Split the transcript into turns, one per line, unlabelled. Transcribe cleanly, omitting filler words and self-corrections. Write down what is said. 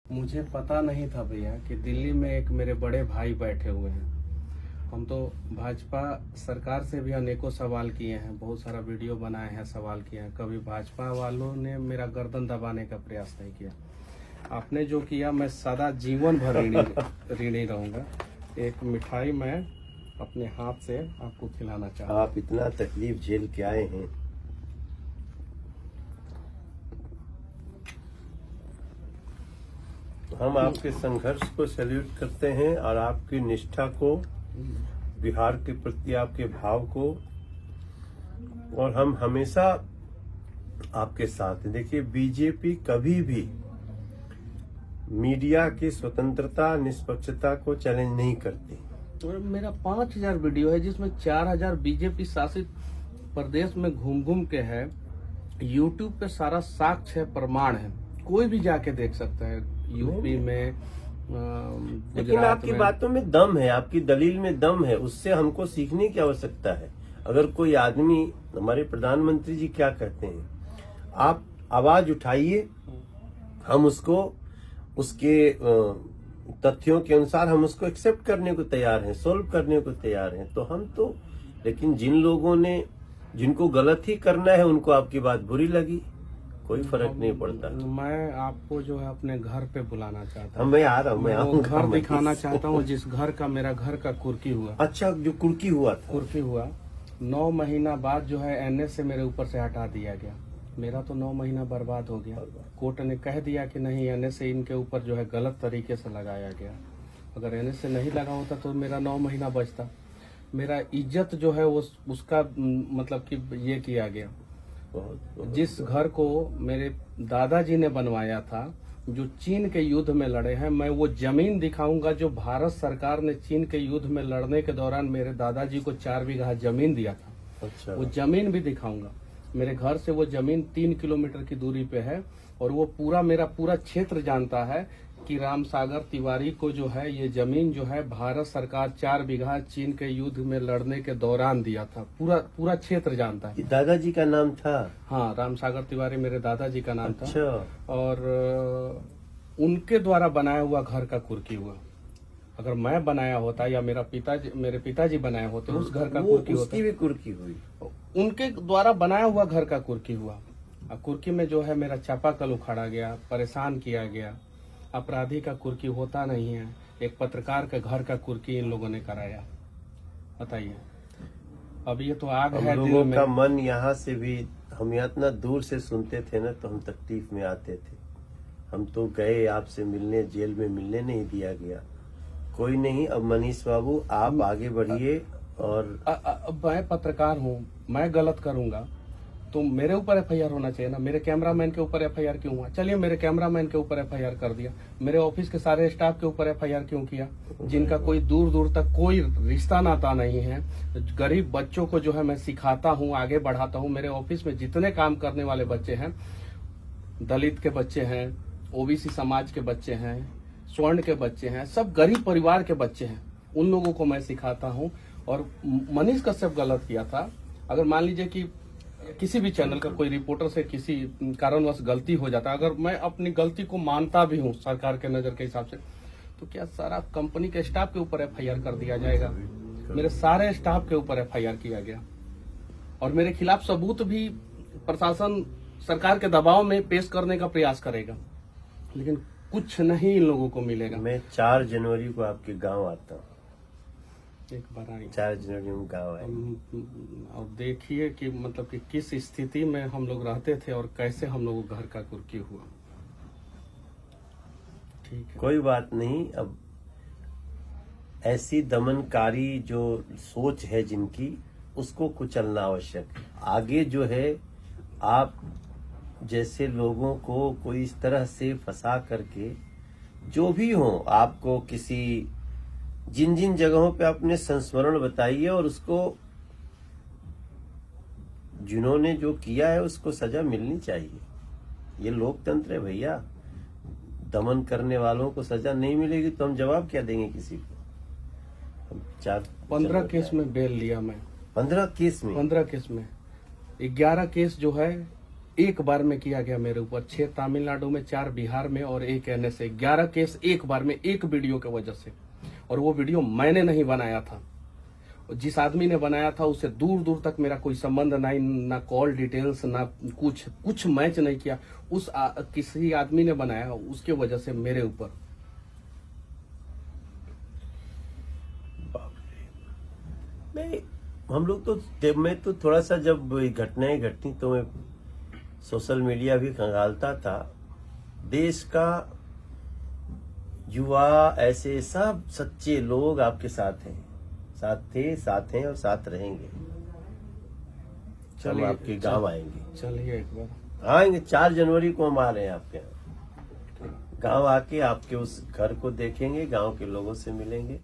मुझे पता नहीं था भैया कि दिल्ली में एक मेरे बड़े भाई बैठे हुए हैं। हम तो भाजपा सरकार से भी अनेकों सवाल किए हैं, बहुत सारा वीडियो बनाए हैं, सवाल किए हैं। कभी भाजपा वालों ने मेरा गर्दन दबाने का प्रयास नहीं किया। आपने जो किया मैं सदा जीवन भर ऋणी रहूंगा। एक मिठाई मैं अपने हाथ से आपको खिलाना चाहता हूँ।
आप इतना तकलीफ झेल के आए हैं, हम आपके संघर्ष को सैल्यूट करते हैं और आपकी निष्ठा को, बिहार के प्रति आपके भाव को, और हम हमेशा आपके साथ हैं। देखिए, बीजेपी कभी भी मीडिया की स्वतंत्रता, निष्पक्षता को चैलेंज नहीं करती।
तो मेरा 5000 वीडियो है जिसमें 4000 बीजेपी शासित प्रदेश में घूम घूम के है। यूट्यूब पे सारा साक्ष्य है, प्रमाण है, कोई भी जाके देख सकता है। यूपी में,
लेकिन आपकी बातों में दम है, आपकी दलील में दम है, उससे हमको सीखने की आवश्यकता है। अगर कोई आदमी, हमारे प्रधानमंत्री जी क्या कहते हैं, आप आवाज उठाइए, हम उसको उसके तथ्यों के अनुसार हम उसको एक्सेप्ट करने को तैयार हैं, सोल्व करने को तैयार हैं। तो हम तो, लेकिन जिन लोगों ने, जिनको गलत ही करना है, उनको आपकी बात बुरी लगी, कोई फर्क नहीं पड़ता।
मैं आपको जो है अपने घर पे बुलाना चाहता हूँ।
मैं आ रहा हूँ, मैं आऊंगा।
घर दिखाना चाहता हूँ जिस घर का मेरा घर का कुर्की हुआ।
अच्छा, जो कुर्की हुआ था,
कुर्की हुआ 9 महीना बाद जो है एनएस से मेरे ऊपर से हटा दिया गया। मेरा तो 9 महीना बर्बाद हो गया। कोर्ट ने कह दिया कि नहीं, एनएस से इनके ऊपर जो है गलत तरीके से लगाया गया। अगर एनएस से नहीं लगा होता तो मेरा 9 महीना बचता। मेरा इज्जत जो है उसका मतलब कि ये किया गया। जिस घर को मेरे दादाजी ने बनवाया था, जो चीन के युद्ध में लड़े हैं, मैं वो जमीन दिखाऊंगा जो भारत सरकार ने चीन के युद्ध में लड़ने के दौरान मेरे दादाजी को 4 बीघा जमीन दिया था।
अच्छा,
वो जमीन भी दिखाऊंगा। मेरे घर से वो जमीन 3 किलोमीटर की दूरी पे है और वो पूरा मेरा पूरा क्षेत्र जानता है कि रामसागर तिवारी को जो है ये जमीन जो है भारत सरकार 4 बीघा चीन के युद्ध में लड़ने के दौरान दिया था। पूरा क्षेत्र जानता है।
दादाजी का नाम था?
हाँ, रामसागर तिवारी मेरे दादाजी का नाम
अच्छा।
था। और उनके द्वारा बनाया हुआ घर का कुर्की हुआ। अगर मैं बनाया होता या मेरे पिताजी बनाए होते उस घर का कुर्की होता।
उसकी भी कुर्की हुई?
उनके द्वारा बनाया हुआ घर का कुर्की हुआ। कुर्की में जो है मेरा चापाकल उखाड़ा गया, परेशान किया गया। अपराधी का कुर्की होता नहीं है, एक पत्रकार के घर का कुर्की इन लोगों ने कराया। बताइए, अब ये तो आग है
हम
दिल
लोगों
में।
का मन यहाँ से भी, हम यहाँ इतना दूर से सुनते थे ना, तो हम तकलीफ में आते थे। हम तो गए आपसे मिलने, जेल में मिलने नहीं दिया गया। कोई नहीं, अब मनीष बाबू आप आगे बढ़िए। और
मैं पत्रकार हूँ, मैं गलत करूंगा तो मेरे ऊपर एफआईआर होना चाहिए ना। मेरे कैमरामैन के ऊपर एफआईआर क्यों हुआ? चलिए, मेरे कैमरामैन के ऊपर एफआईआर कर दिया। मेरे ऑफिस के सारे स्टाफ के ऊपर एफआईआर क्यों किया, जिनका कोई दूर दूर तक कोई रिश्ता नाता नहीं है? गरीब बच्चों को जो है मैं सिखाता हूँ, आगे बढ़ाता हूँ। मेरे ऑफिस में जितने काम करने वाले बच्चे हैं, दलित के बच्चे हैं, ओबीसी समाज के बच्चे हैं, स्वर्ण के बच्चे हैं, सब गरीब परिवार के बच्चे हैं। उन लोगों को मैं सिखाता हूँ। और मनीष कश्यप गलत किया था। अगर मान लीजिए कि किसी भी चैनल का कोई रिपोर्टर से किसी कारणवश गलती हो जाता, अगर मैं अपनी गलती को मानता भी हूँ सरकार के नजर के हिसाब से, तो क्या सारा कंपनी के स्टाफ के ऊपर एफआईआर कर दिया जाएगा? मेरे सारे स्टाफ के ऊपर एफआईआर किया गया और मेरे खिलाफ सबूत भी प्रशासन सरकार के दबाव में पेश करने का प्रयास करेगा, लेकिन कुछ नहीं इन लोगों को मिलेगा।
मैं 4 जनवरी को आपके गांव आता हूँ।
एक बार आएंगे,
4 जनवरी में गाँव आए।
और देखिए कि मतलब कि किस स्थिति में हम लोग रहते थे और कैसे हम लोग घर का कुर्की हुआ। ठीक है,
कोई बात नहीं। अब ऐसी दमनकारी जो सोच है जिनकी, उसको कुचलना आवश्यक है। आगे जो है, आप जैसे लोगों को कोई इस तरह से फंसा करके, जो भी हो, आपको किसी जिन जिन जगहों पे अपने संस्मरण बताइए और उसको, जिन्होंने जो किया है उसको सजा मिलनी चाहिए। ये लोकतंत्र है भैया। दमन करने वालों को सजा नहीं मिलेगी तो हम जवाब क्या देंगे किसी को? हम
15 केस में बेल लिया मैं।
15 केस में?
15 केस में 11 केस जो है एक बार में किया गया मेरे ऊपर 6 तमिलनाडु में, 4 बिहार में और 1 NSA, 11 केस एक बार में, एक वीडियो की वजह से। और वो वीडियो मैंने नहीं बनाया था, जिस आदमी ने बनाया था उससे दूर दूर तक मेरा कोई संबंध नहीं, ना कॉल डिटेल्स, ना कुछ मैच नहीं किया। किसी आदमी ने बनाया, उसके वजह से मेरे ऊपर।
नहीं, हम लोग तो, मैं तो थोड़ा सा जब घटनाएं घटनी तो मैं सोशल मीडिया भी खंगालता था। देश का युवा, ऐसे सब सच्चे लोग आपके साथ हैं, साथ थे, साथ हैं और साथ रहेंगे। हम आपके गांव आएंगे।
चलिए एक बार
आएंगे, 4 जनवरी को हम आ रहे हैं आपके यहाँ। गांव आके आपके उस घर को देखेंगे, गांव के लोगों से मिलेंगे।